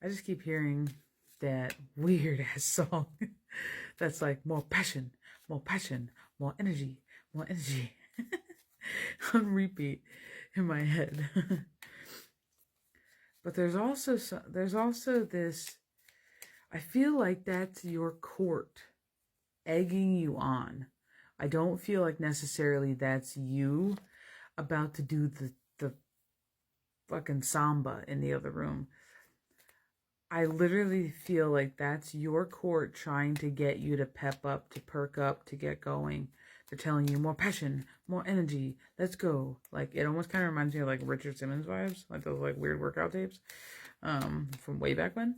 I just keep hearing that weird ass song that's like more passion, more energy, more energy on repeat in my head. But there's also this, I feel like that's your court egging you on. I don't feel like necessarily that's you about to do the fucking samba in the other room. I literally feel like that's your court trying to get you to pep up, to perk up, to get going. They're telling you more passion, more energy, let's go. Like, it almost kind of reminds me of like Richard Simmons vibes, like those like weird workout tapes from way back when.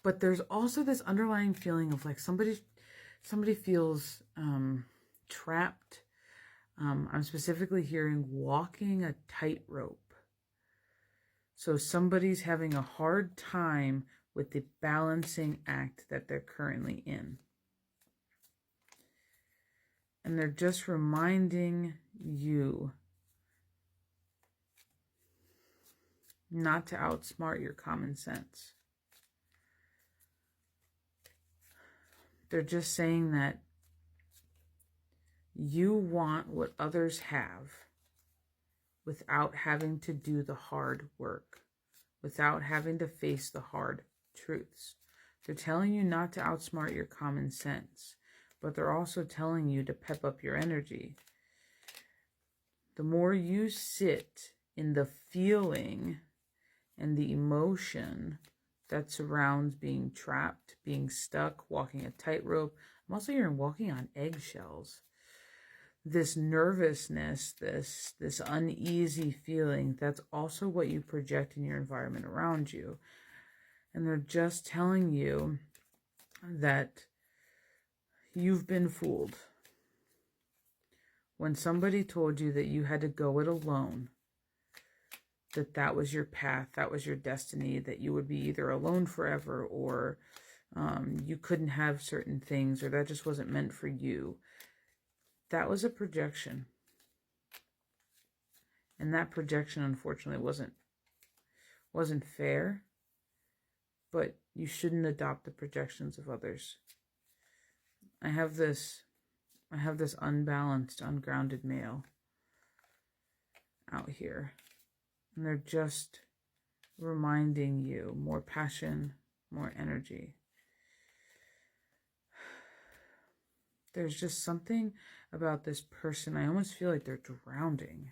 But there's also this underlying feeling of like somebody feels trapped. I'm specifically hearing walking a tightrope. So somebody's having a hard time with the balancing act that they're currently in. And they're just reminding you not to outsmart your common sense. They're just saying that you want what others have without having to do the hard work, without having to face the hard truths. They're telling you not to outsmart your common sense, but they're also telling you to pep up your energy. The more you sit in the feeling and the emotion that surrounds being trapped, being stuck, walking a tightrope. I'm also hearing walking on eggshells. This nervousness, this uneasy feeling, that's also what you project in your environment around you. And they're just telling you that you've been fooled. When somebody told you that you had to go it alone, that was your path, that was your destiny, that you would be either alone forever or you couldn't have certain things, or that just wasn't meant for you. That was a projection. And that projection, unfortunately, wasn't fair, but you shouldn't adopt the projections of others. I have this unbalanced, ungrounded male out here. And they're just reminding you more passion, more energy. There's just something about this person. I almost feel like they're drowning.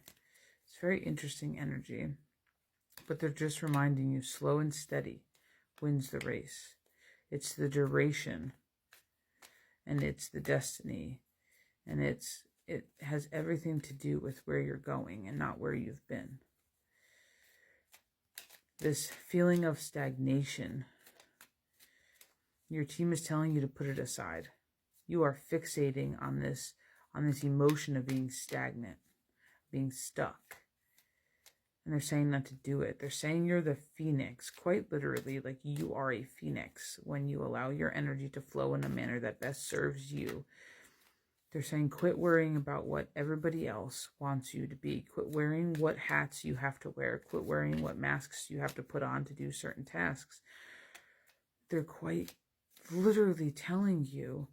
It's very interesting energy. But they're just reminding you slow and steady wins the race. It's the duration. And it's the destiny. And it has everything to do with where you're going and not where you've been. This feeling of stagnation, your team is telling you to put it aside. You are fixating on this emotion of being stagnant, being stuck. And they're saying not to do it. They're saying you're the phoenix, quite literally, like you are a phoenix when you allow your energy to flow in a manner that best serves you. They're saying quit worrying about what everybody else wants you to be. Quit wearing what hats you have to wear. Quit wearing what masks you have to put on to do certain tasks. They're quite literally telling you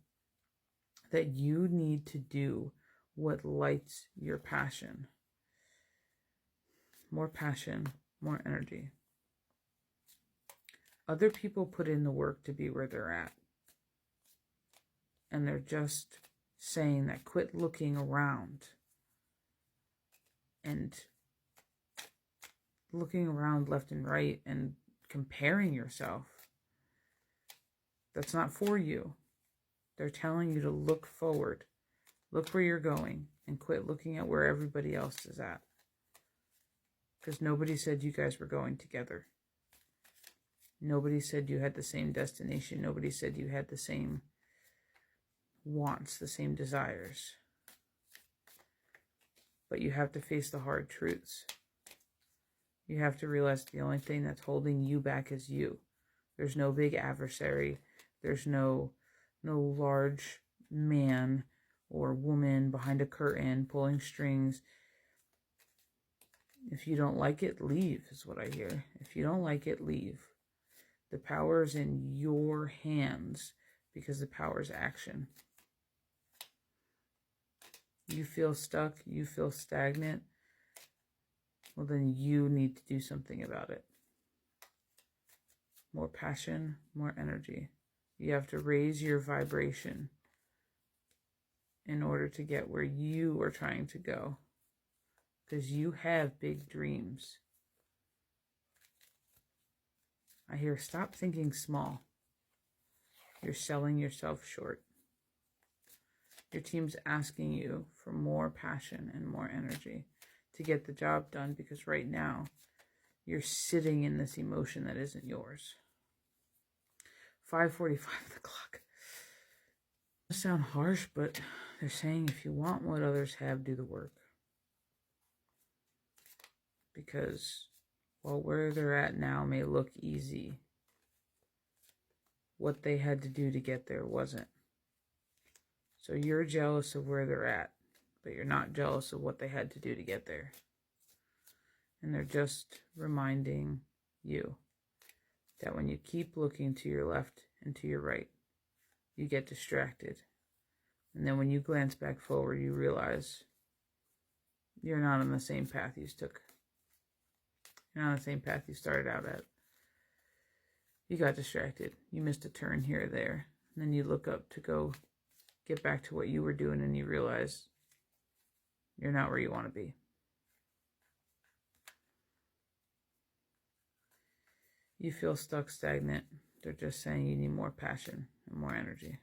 that you need to do what lights your passion. More passion, more energy. Other people put in the work to be where they're at. And they're just saying that quit looking around and looking around left and right and comparing yourself. That's not for you. They're telling you to look forward, look where you're going, and quit looking at where everybody else is at. Because nobody said you guys were going together. Nobody said you had the same destination. Nobody said you had the same wants, the same desires. But you have to face the hard truths. You have to realize the only thing that's holding you back is you. There's no big adversary. There's no large man or woman behind a curtain pulling strings. If you don't like it, leave, is what I hear. If you don't like it, leave. The power is in your hands because the power is action. You feel stuck, you feel stagnant, well, then you need to do something about it. More passion, more energy. You have to raise your vibration in order to get where you are trying to go. Because you have big dreams. I hear stop thinking small. You're selling yourself short. Your team's asking you for more passion and more energy to get the job done, because right now you're sitting in this emotion that isn't yours. 5:45 the clock. It sound harsh, but they're saying if you want what others have, do the work. Because while where they're at now may look easy, what they had to do to get there wasn't. So you're jealous of where they're at, but you're not jealous of what they had to do to get there. And they're just reminding you that when you keep looking to your left and to your right, you get distracted. And then when you glance back forward, you realize you're not on the same path you took. You're not on the same path you started out at. You got distracted. You missed a turn here or there. And then you look up to go get back to what you were doing, and you realize you're not where you want to be. You feel stuck, stagnant. They're just saying you need more passion and more energy.